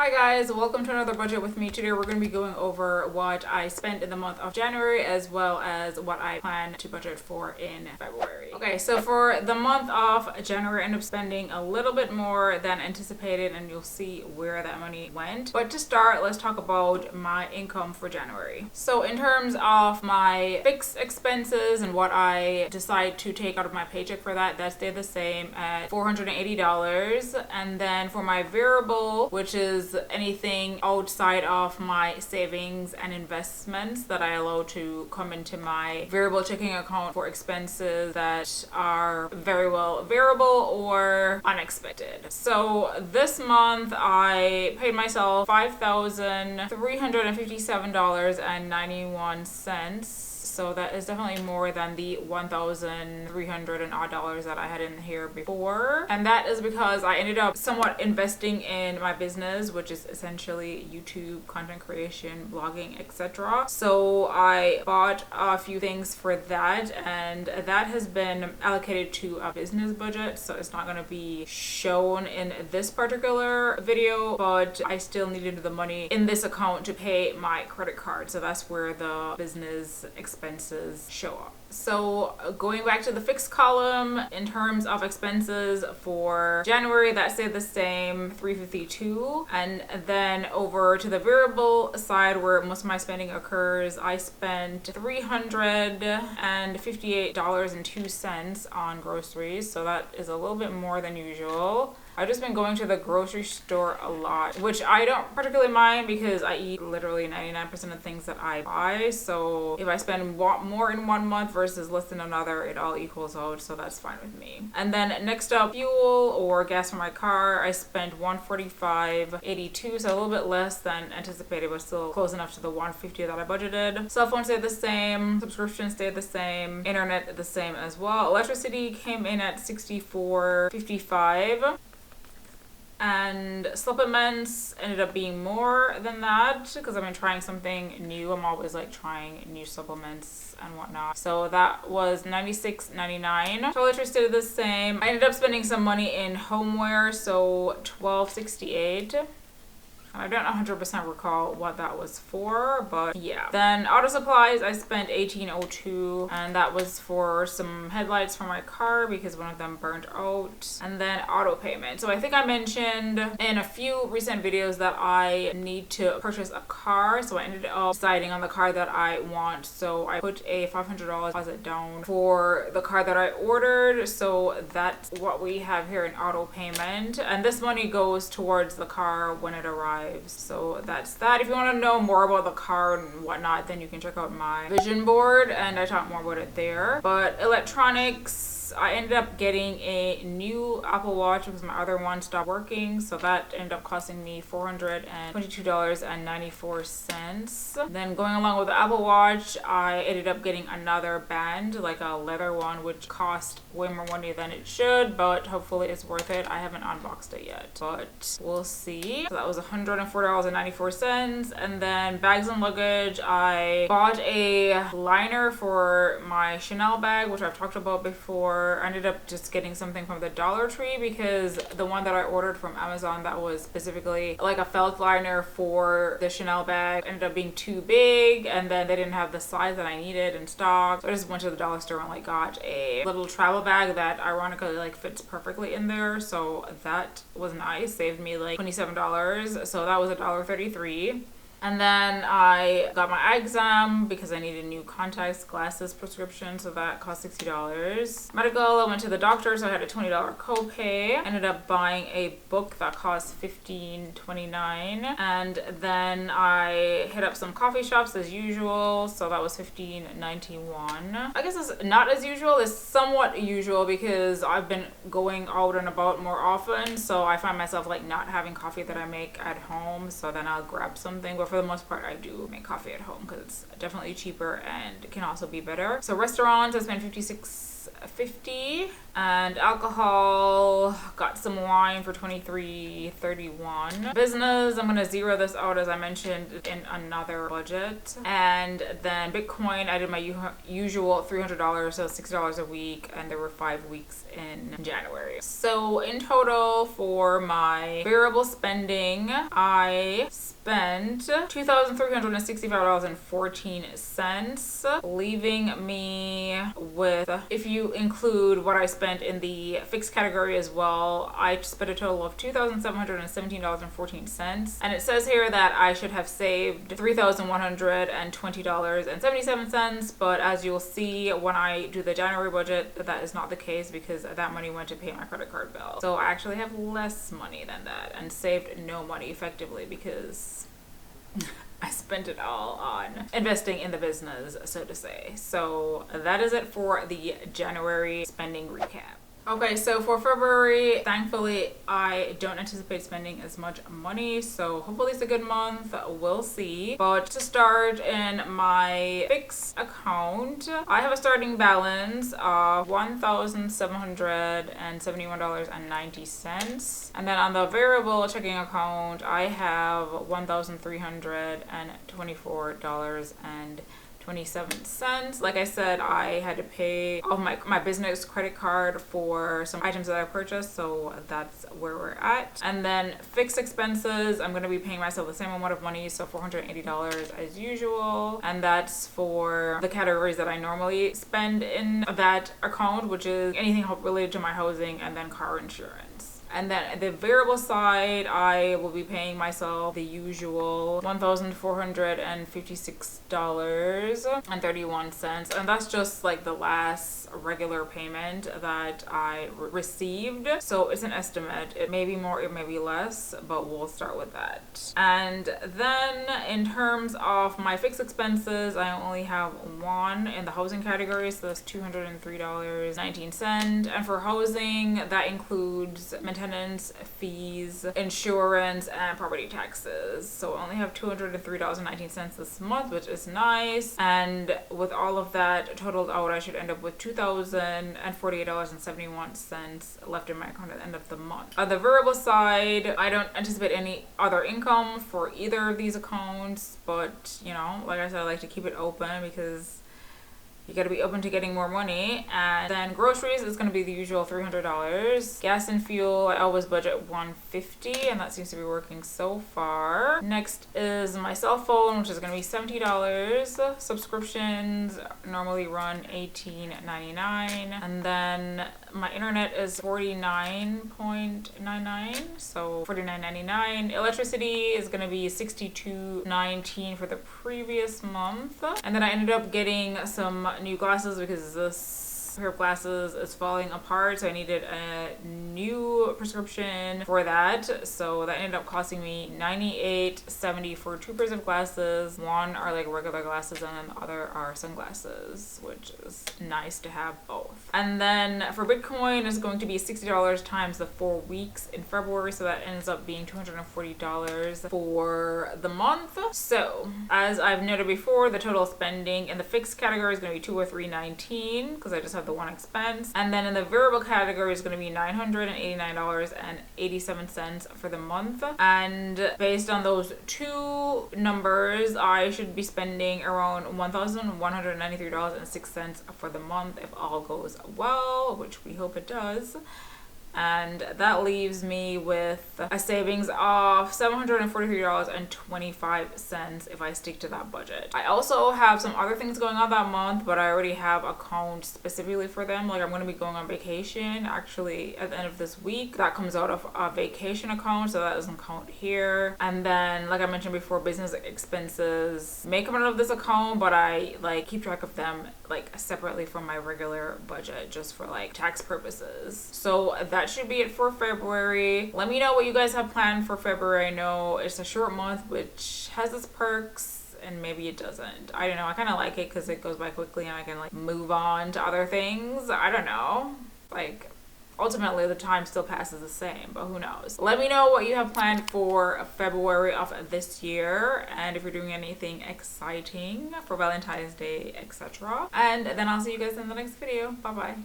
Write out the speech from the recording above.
Hi guys, welcome to another budget with me. Today we're going to be going over what I spent in the month of January as well as what I plan to budget for in February. Okay, so for the month of January I ended up spending a little bit more than anticipated and you'll see where that money went. But to start, let's talk about my income for January. So in terms of my fixed expenses and what I decide to take out of my paycheck for that stayed the same at $480. And then for my variable, which is anything outside of my savings and investments that I allow to come into my variable checking account for expenses that are very well variable or unexpected. So this month I paid myself $5,357.91. So that is definitely more than the $1,300 and odd dollars that I had in here before. And that is because I ended up somewhat investing in my business, which is essentially YouTube, content creation, blogging, etc. So I bought a few things for that, and that has been allocated to a business budget. So it's not going to be shown in this particular video, but I still needed the money in this account to pay my credit card. So that's where the business expenses show up. So going back to the fixed column, in terms of expenses for January, that stayed the same, $352. And then over to the variable side where most of my spending occurs, I spent $358.02 on groceries. So that is a little bit more than usual. I've just been going to the grocery store a lot, which I don't particularly mind because I eat literally 99% of the things that I buy. So if I spend more in one month versus less than another, it all equals out. So that's fine with me. And then next up, fuel or gas for my car. I spent $145.82, so a little bit less than anticipated, but still close enough to the $150 that I budgeted. Cell phone stayed the same. Subscription stayed the same. Internet the same as well. Electricity came in at $64.55. And supplements ended up being more than that because I've been trying something new. I'm always like trying new supplements and whatnot. So that was $96.99. Toiletries stayed the same. I ended up spending some money in homeware, so $12.68. I don't 100% recall what that was for, but yeah. Then auto supplies, I spent $18.02, and that was for some headlights for my car because one of them burned out. And then auto payment. So I think I mentioned in a few recent videos that I need to purchase a car. So I ended up deciding on the car that I want. So I put a $500 deposit down for the car that I ordered. So that's what we have here in auto payment. And this money goes towards the car when it arrives. So that's that. If you want to know more about the car and whatnot, then you can check out my vision board and I talk more about it there. But electronics, I ended up getting a new Apple Watch because my other one stopped working. So that ended up costing me $422.94. Then going along with the Apple Watch, I ended up getting another band, like a leather one, which cost way more money than it should, but hopefully it's worth it. I haven't unboxed it yet, but we'll see. So that was $104.94. And then bags and luggage, I bought a liner for my Chanel bag, which I've talked about before. I ended up just getting something from the Dollar Tree because the one that I ordered from Amazon that was specifically like a felt liner for the Chanel bag ended up being too big, and then they didn't have the size that I needed in stock. So I just went to the dollar store and like got a little travel bag that ironically like fits perfectly in there. So that was nice, saved me like $27. So that was $1.33. And then I got my eye exam because I needed new contacts, glasses prescription, so that cost $60. Medical, I went to the doctor, so I had a $20 copay. Ended up buying a book that cost $15.29. And then I hit up some coffee shops as usual, so that was $15.91. I guess it's not as usual, it's somewhat usual because I've been going out and about more often, so I find myself like not having coffee that I make at home, so then I'll grab something. But for the most part, I do make coffee at home because it's definitely cheaper and can also be better. So restaurants, I spent $56 $23.50. And alcohol, got some wine for $23.31. Business, I'm gonna zero this out as I mentioned in another budget. And then Bitcoin, I did my usual $300, so $6 a week, and there were 5 weeks in January. So in total for my variable spending, I spent $2,365.14, leaving me with, if you include what I spent in the fixed category as well, I spent a total of $2,717.14. And it says here that I should have saved $3,120.77, but as you'll see when I do the January budget, that is not the case because that money went to pay my credit card bill. So I actually have less money than that and saved no money effectively because I spent it all on investing in the business, so to say. So that is it for the January spending recap. Okay, so for February, thankfully, I don't anticipate spending as much money, so hopefully it's a good month. We'll see. But to start, in my fixed account, I have a starting balance of $1,771.90. And then on the variable checking account, I have $1,324.27. Like I said, I had to pay off my business credit card for some items that I purchased, so that's where we're at. And then fixed expenses, I'm going to be paying myself the same amount of money, so $480 as usual. And that's for the categories that I normally spend in that account, which is anything related to my housing and then car insurance. And then the variable side, I will be paying myself the usual $1,456.31. And that's just like the last regular payment that I received. So it's an estimate. It may be more, it may be less, but we'll start with that. And then in terms of my fixed expenses, I only have one in the housing category. So that's $203.19. And for housing, that includes maintenance, fees, insurance, and property taxes. So I only have $203.19 this month, which is nice. And with all of that totaled out, I should end up with $2,048.71 left in my account at the end of the month. On the variable side, I don't anticipate any other income for either of these accounts, but you know, like I said, I like to keep it open because you gotta be open to getting more money. And then groceries is gonna be the usual $300. Gas and fuel, I always budget $150, and that seems to be working so far. Next is my cell phone, which is gonna be $70. Subscriptions normally run $18.99, and then my internet is $49.99, so $49.99. Electricity is gonna be $62.19 for the previous month. And then I ended up getting some new glasses because this pair of glasses is falling apart, so I needed a new prescription for that. So that ended up costing me $98.70 for 2 pairs of glasses. One are like regular glasses and then the other are sunglasses, which is nice to have both. And then for Bitcoin, it's going to be $60 times the 4 weeks in February, so that ends up being $240 for the month. So as I've noted before, the total spending in the fixed category is going to be $203.19 because I just have the one expense. And then in the variable category is going to be $989.87 for the month. And based on those two numbers, I should be spending around $1,193.06 for the month if all goes well, which we hope it does. And that leaves me with a savings of $743.25 if I stick to that budget. I also have some other things going on that month, but I already have accounts specifically for them. Like I'm going to be going on vacation actually at the end of this week. That comes out of a vacation account, so that doesn't count here. And then, like I mentioned before, business expenses may come out of this account, but I like keep track of them like separately from my regular budget just for like tax purposes. So that should be it for February. Let me know what you guys have planned for February. I know it's a short month, which has its perks, and maybe it doesn't. I don't know. I kind of like it because it goes by quickly and I can like move on to other things. I don't know. Like ultimately the time still passes the same, but who knows. Let me know what you have planned for February of this year, and if you're doing anything exciting for Valentine's Day, etc. And then I'll see you guys in the next video. Bye bye.